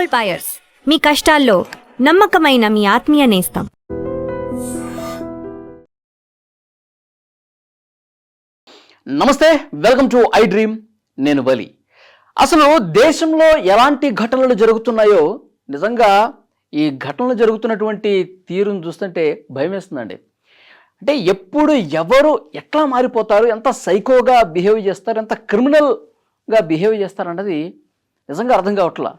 Gold buyers, మీ కష్టాల్లో నమ్మకమైన మీ ఆత్మీయ నేస్తం. నమస్తే, వెల్కమ్ టు ఐ డ్రీమ్. నేను వలి. అసలు దేశంలో ఎలాంటి ఘటనలు జరుగుతున్నాయో నిజంగా ఈ ఘటనలు జరుగుతున్నటువంటి తీరును చూస్తుంటే భయం వేస్తుందండి. అంటే ఎప్పుడు ఎవరు ఎట్లా మారిపోతారు, ఎంత సైకోగా బిహేవ్ చేస్తారు, ఎంత క్రిమినల్గా బిహేవ్ చేస్తారన్నది నిజంగా అర్థం కావట్లా.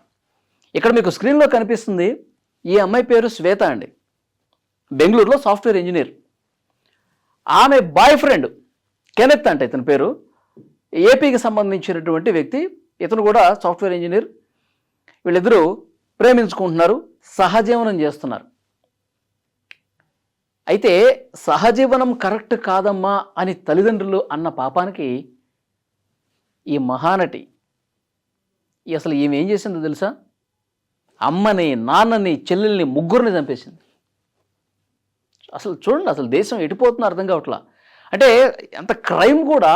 ఇక్కడ మీకు స్క్రీన్లో కనిపిస్తుంది, ఈ అమ్మాయి పేరు శ్వేత అండి. బెంగళూరులో సాఫ్ట్వేర్ ఇంజనీర్. ఆమె బాయ్ ఫ్రెండ్ కెనెత్ అంటే ఇతని పేరు, ఏపీకి సంబంధించినటువంటి వ్యక్తి. ఇతను కూడా సాఫ్ట్వేర్ ఇంజనీర్. వీళ్ళిద్దరూ ప్రేమించుకుంటున్నారు, సహజీవనం చేస్తున్నారు. అయితే సహజీవనం కరెక్ట్ కాదమ్మా అని తల్లిదండ్రులు అన్న పాపానికి ఈ మహానటి అసలు ఈమె ఏం చేసిందో తెలుసా? అమ్మని, నాన్నని, చెల్లెల్ని, ముగ్గురిని చంపేసింది. అసలు చూడండి, అసలు దేశం ఎటుపోతుందో అర్థం కావట్లా. అంటే ఎంత క్రైమ్ కూడా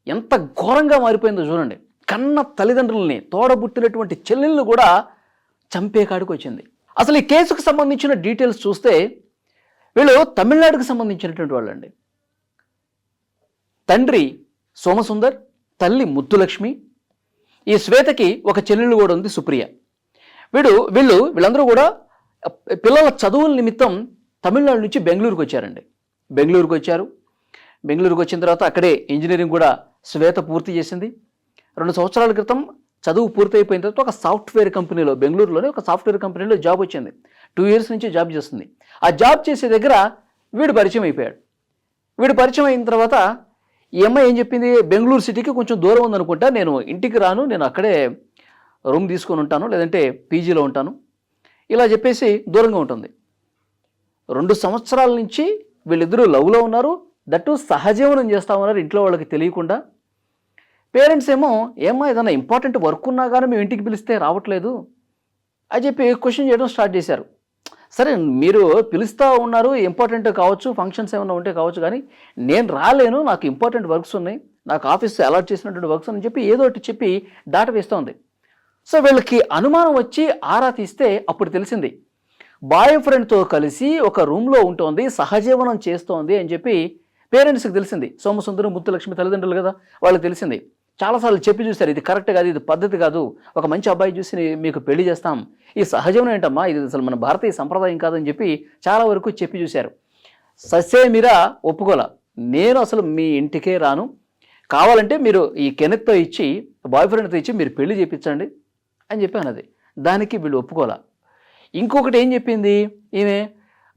ఎంత ఘోరంగా మారిపోయిందో చూడండి. కన్న తల్లిదండ్రులని, తోడబుట్టినటువంటి చెల్లెళ్ళు కూడా చంపే కాడికి వచ్చింది. అసలు ఈ కేసుకు సంబంధించిన డీటెయిల్స్ చూస్తే వీళ్ళు తమిళనాడుకు సంబంధించినటువంటి వాళ్ళండి. తండ్రి సోమసుందర్, తల్లి ముద్దులక్ష్మి. ఈ శ్వేతకి ఒక చెల్లెళ్ళు కూడా ఉంది, సుప్రియ. వీళ్ళందరూ కూడా పిల్లల చదువుల నిమిత్తం తమిళనాడు నుంచి బెంగళూరుకు వచ్చారండి. బెంగళూరుకు వచ్చిన తర్వాత అక్కడే ఇంజనీరింగ్ కూడా శ్వేత పూర్తి చేసింది. 2 సంవత్సరాల క్రితం చదువు పూర్తి అయిపోయిన తర్వాత ఒక సాఫ్ట్వేర్ కంపెనీలో, బెంగళూరులోనే ఒక సాఫ్ట్వేర్ కంపెనీలో జాబ్ వచ్చింది. 2 years నుంచి జాబ్ చేస్తుంది. ఆ జాబ్ చేసే దగ్గర వీడు పరిచయం అయిపోయాడు. పరిచయం అయిన తర్వాత ఈ అమ్మాయి ఏం చెప్పింది, బెంగళూరు సిటీకి కొంచెం దూరం ఉందనుకుంటా, నేను ఇంటికి రాను, నేను అక్కడే రూమ్ తీసుకొని ఉంటాను, లేదంటే పీజీలో ఉంటాను, ఇలా చెప్పేసి దూరంగా ఉంటుంది. 2 సంవత్సరాల నుంచి వీళ్ళిద్దరూ లవ్లో ఉన్నారు. దట్టు సహజీవనం చేస్తూ ఉన్నారు ఇంట్లో వాళ్ళకి తెలియకుండా. పేరెంట్స్ ఏమో, ఏమ్మా ఏదైనా ఇంపార్టెంట్ వర్క్ ఉన్నా కానీ మేము ఇంటికి పిలిస్తే రావట్లేదు అని చెప్పి క్వశ్చన్ చేయడం స్టార్ట్ చేశారు. సరే, మీరు పిలుస్తూ ఉన్నారు, ఇంపార్టెంట్ కావచ్చు, ఫంక్షన్స్ ఏమైనా ఉంటే కావచ్చు, కానీ నేను రాలేను, నాకు ఇంపార్టెంట్ వర్క్స్ ఉన్నాయి, నాకు ఆఫీస్ అలాట్ చేసినటువంటి వర్క్స్ అని చెప్పి ఏదో ఒకటి చెప్పి దాట వేస్తోంది. సో వీళ్ళకి అనుమానం వచ్చి ఆరా తీస్తే అప్పుడు తెలిసింది, బాయ్ ఫ్రెండ్తో కలిసి ఒక రూమ్లో ఉంటోంది, సహజీవనం చేస్తోంది అని చెప్పి పేరెంట్స్కి తెలిసింది. సోమసుందరం, ముత్తులక్ష్మి తల్లిదండ్రులు కదా, వాళ్ళకి తెలిసింది. చాలాసార్లు చెప్పి చూశారు, ఇది కరెక్ట్ కాదు, ఇది పద్ధతి కాదు, ఒక మంచి అబ్బాయి చూసి మీకు పెళ్లి చేస్తాం, ఈ సహజీవనం ఏంటమ్మా, ఇది అసలు మన భారతీయ సంప్రదాయం కాదని చెప్పి చాలా వరకు చెప్పి చూశారు. ససేమిరా ఒప్పుకోలా, నేను అసలు మీ ఇంటికే రాను, కావాలంటే మీరు ఈ కెనెత్తో ఇచ్చి, బాయ్ ఫ్రెండ్తో ఇచ్చి మీరు పెళ్లి చేయించండి అని చెప్పి అన్నది. దానికి వీళ్ళు ఒప్పుకోలా. ఇంకొకటి ఏం చెప్పింది ఈమె,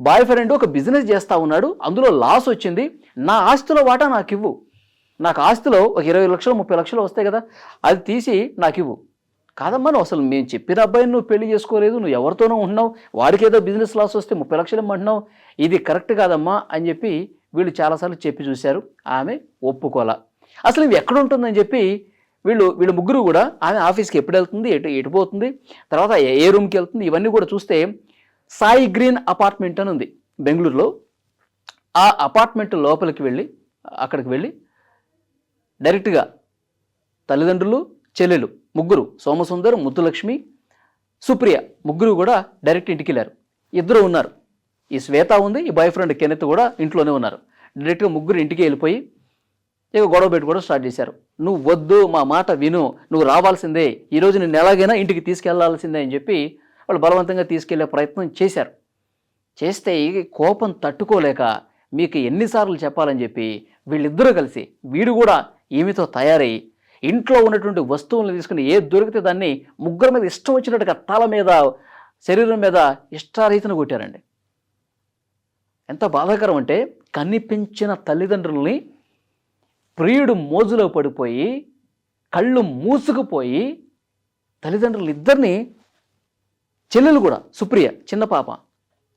బాయ్ ఫ్రెండ్ ఒక బిజినెస్ చేస్తూ ఉన్నాడు, అందులో లాస్ వచ్చింది, నా ఆస్తిలో వాటా నాకు ఇవ్వు, నాకు ఆస్తిలో ఒక 20 లక్షలు 30 లక్షలు వస్తాయి కదా, అది తీసి నాకు ఇవ్వు. కాదమ్మా, నువ్వు అసలు మేము చెప్పిన అబ్బాయిని నువ్వు పెళ్లి చేసుకోలేదు, నువ్వు ఎవరితోనో ఉంటున్నావు, వాడికి ఏదో బిజినెస్ లాస్ వస్తే 30 లక్షలు ఇమ్మంటున్నావు, ఇది కరెక్ట్ కాదమ్మా అని చెప్పి వీళ్ళు చాలాసార్లు చెప్పి చూశారు. ఆమె ఒప్పుకోలా. అసలు ఇవి ఎక్కడ ఉంటుందని చెప్పి వీళ్ళు ముగ్గురు కూడా, ఆమె ఆఫీస్కి ఎప్పుడు వెళ్తుంది, ఎటు పోతుంది, తర్వాత ఏ రూమ్కి వెళ్తుంది, ఇవన్నీ కూడా చూస్తే సాయి గ్రీన్ అపార్ట్మెంట్ అని ఉంది బెంగళూరులో. ఆ అపార్ట్మెంట్ లోపలికి అక్కడికి వెళ్ళి డైరెక్ట్గా తల్లిదండ్రులు, చెల్లెలు ముగ్గురు, సోమసుందర్, ముత్తులక్ష్మి, సుప్రియ ముగ్గురు కూడా డైరెక్ట్ ఇంటికి వెళ్ళారు. ఇద్దరు ఉన్నారు, ఈ శ్వేత ఉంది, ఈ బాయ్ ఫ్రెండ్ కెనెత్ కూడా ఇంట్లోనే ఉన్నారు. డైరెక్ట్గా ముగ్గురు ఇంటికి వెళ్ళిపోయి ఇక గొడవ పెట్టుకోవడం స్టార్ట్ చేశారు. నువ్వు వద్దు, మా మాట విను, నువ్వు రావాల్సిందే, ఈరోజు నేను ఎలాగైనా ఇంటికి తీసుకెళ్లాల్సిందే అని చెప్పి వాళ్ళు బలవంతంగా తీసుకెళ్లే ప్రయత్నం చేశారు. చేస్తే కోపం తట్టుకోలేక మీకు ఎన్నిసార్లు చెప్పాలని చెప్పి వీళ్ళిద్దరూ కలిసి, వీడు కూడా ఈమెతో తయారై ఇంట్లో ఉన్నటువంటి వస్తువులను తీసుకుని ఏది దొరికితే దాన్ని ముగ్గురు మీద ఇష్టం వచ్చినట్టుగా తల మీద, శరీరం మీద ఇష్టారీతిని కొట్టారండి. ఎంత బాధాకరం అంటే, కనిపించిన తల్లిదండ్రుల్ని ప్రియుడు మోజులో పడిపోయి కళ్ళు మూసుకుపోయి తల్లిదండ్రులు ఇద్దరిని, చెల్లెలు కూడా సుప్రియ చిన్న పాప,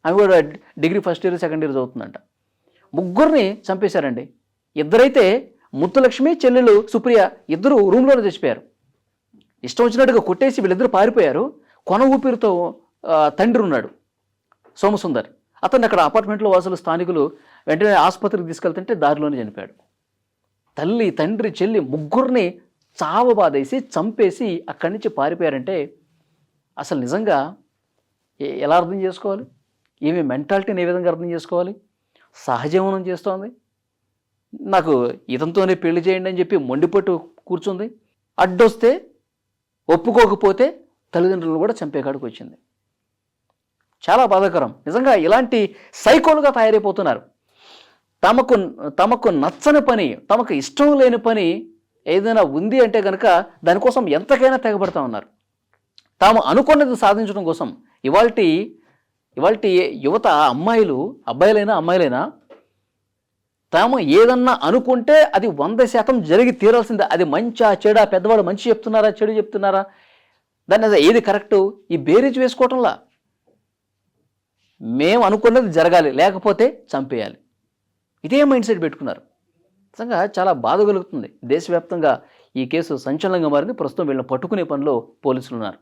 ఆమె కూడా degree first year second year చదువుతుందంట, ముగ్గురిని చంపేశారండి. ఇద్దరైతే ముత్తులక్ష్మి, చెల్లెలు సుప్రియ ఇద్దరు రూమ్లోనే చచ్చిపోయారు. ఇష్టం వచ్చినట్టుగా కొట్టేసి వీళ్ళిద్దరు పారిపోయారు. కొన ఊపిరితో తండ్రి ఉన్నాడు సోమసుందర్, అతన్ని అక్కడ అపార్ట్మెంట్లో వాసులు, స్థానికులు వెంటనే ఆసుపత్రికి తీసుకెళ్తుంటే దారిలోనే చనిపోయాడు. తల్లి, తండ్రి, చెల్లి ముగ్గురిని చావబాదేసి చంపేసి అక్కడి నుంచి పారిపోయారంటే అసలు నిజంగా ఎలా అర్థం చేసుకోవాలి? ఈమె మెంటాలిటీని ఏ విధంగా అర్థం చేసుకోవాలి? సహజీవనం చేస్తోంది, నాకు ఇతనితోనే పెళ్లి చేయండి అని చెప్పి మొండిపట్టు కూర్చుంది, అడ్డొస్తే ఒప్పుకోకపోతే తల్లిదండ్రులను కూడా చంపేకాడికి వచ్చింది. చాలా బాధాకరం. నిజంగా ఇలాంటి సైకోలుగా తయారైపోతున్నారు. తమకు నచ్చని పని, తమకు ఇష్టం లేని పని ఏదైనా ఉంది అంటే కనుక దానికోసం ఎంతకైనా తెగబడతా ఉన్నారు. తాము అనుకున్నది సాధించడం కోసం ఇవాల్టి యువత, అబ్బాయిలైనా తాము ఏదన్నా అనుకుంటే అది 100% జరిగి తీరాల్సిందే. అది మంచా చెడా, పెద్దవాడు మంచి చెప్తున్నారా చెడు చెప్తున్నారా, దాన్ని ఏది కరెక్టు, ఈ బేరీజ్ వేసుకోవటంలా మేము అనుకున్నది జరగాలి, లేకపోతే చంపేయాలి, ఇదే మైండ్ సెట్ పెట్టుకున్నారు. నిజంగా చాలా బాధ కలుగుతుంది. దేశవ్యాప్తంగా ఈ కేసు సంచలనంగా మారింది. ప్రస్తుతం వీళ్ళని పట్టుకునే పనిలో పోలీసులు ఉన్నారు.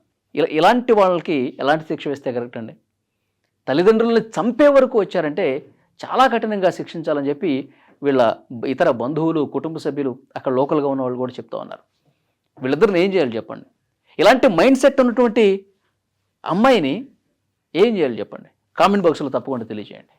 ఇలాంటి వాళ్ళకి ఎలాంటి శిక్ష వేస్తే కరెక్ట్ అండి? తల్లిదండ్రులని చంపే వరకు వచ్చారంటే చాలా కఠినంగా శిక్షించాలని చెప్పి వీళ్ళ ఇతర బంధువులు, కుటుంబ సభ్యులు, అక్కడ లోకల్గా ఉన్న వాళ్ళు కూడా చెప్తా ఉన్నారు. వీళ్ళిద్దరిని ఏం చేయాలి చెప్పండి? ఇలాంటి మైండ్ సెట్ ఉన్నటువంటి అమ్మాయిని ఏం చేయాలి చెప్పండి? కామెంట్ బాక్స్లో తప్పకుండా తెలియజేయండి.